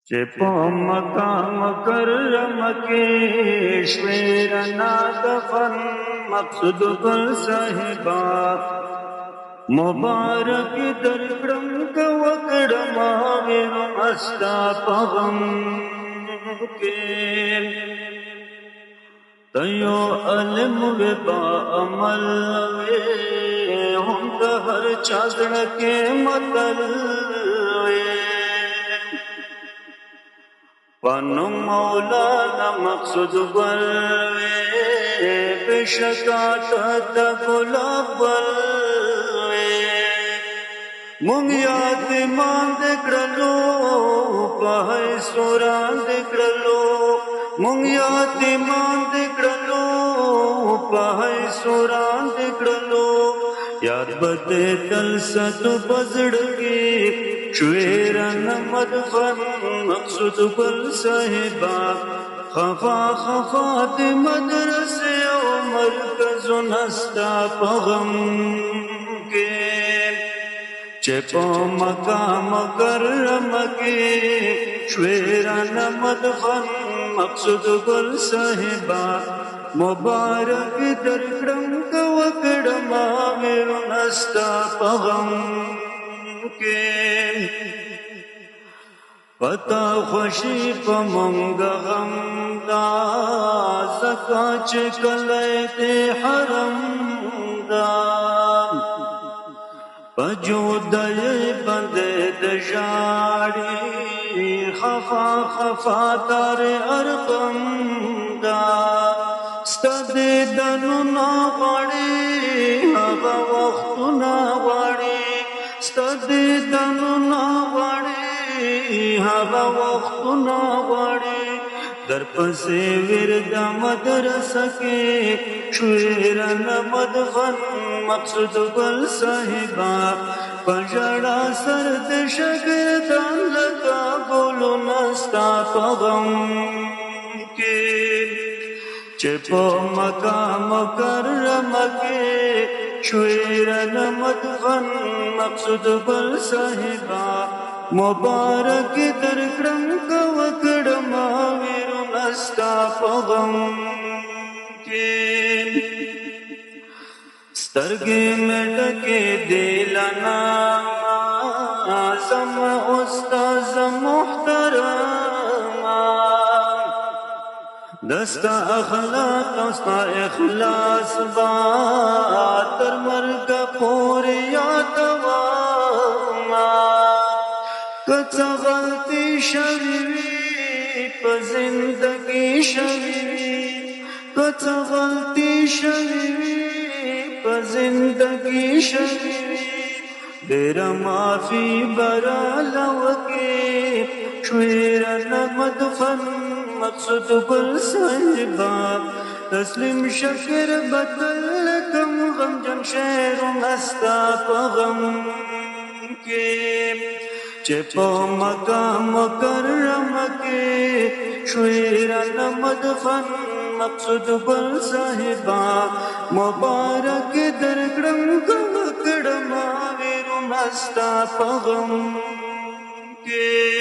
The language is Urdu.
چپو مقام کرم کے شویرنا دفن مقصد گل صاحبا مبارک درکڑم کا وکڑم آویرم استا پغم کے تیو علم و با عمل وے ہم دا ہر چاگڑ کے مطل وے پنم مولانا مقصود گلوے بشکات تگلاب گلوے مونگ یاد مان دکڑلو پہی سوران دکڑلو مونگ یاد مان دکڑلو پہی سوران دکڑلو یاد بتے تل ست بزڑگی شویرن مدفن مقصود گل صاحبا خفا خفات مدرس و مرکز نستا پغم کے چپو مقام کرم کے شویرن مدفن مقصود گل صاحبا مبارک درکڑم کا وکڑم آویر نستا پغم کے پتا خوشی پا منگ غم دا زکا چکلے دے حرم دا پجو دے بندے دجاڑی خفا خفا دار ارقم دا ستد دنو ناغاڑی هغا وقتو ناغاڑی ستد دنو ناغاڑی هغا وقتو ناغاڑی در پسے ورد مدرسکے شویرن مدفن مقصود گل صاحبا پجڑا سرد شگردان لگا گولو نستا پغم کے چپو مقام کرم کے شویرن مدفن مقصود گل صاحبا مبارک درکڑم کا وکڑم آویر نستا پغم کے سترگی میں ڈکے دیلنا زم استاز محترم دستا اخلاق دستا اخلاص با تر مرگ پوری یادواما کچھ غلطی شویوی پا زندگی شویوی کچھ غلطی شویوی پا زندگی شویوی دیر معافی برا لوکی شویرن مدفن مقصود گل صاحبا تسلیم شکر بدل کم غم جن شیر مستا پغم کے چپو مقام کرم کے شویرن مدفن مقصود گل صاحبا مبارک درکڑم کا وکڑم آویر مستا پغم کے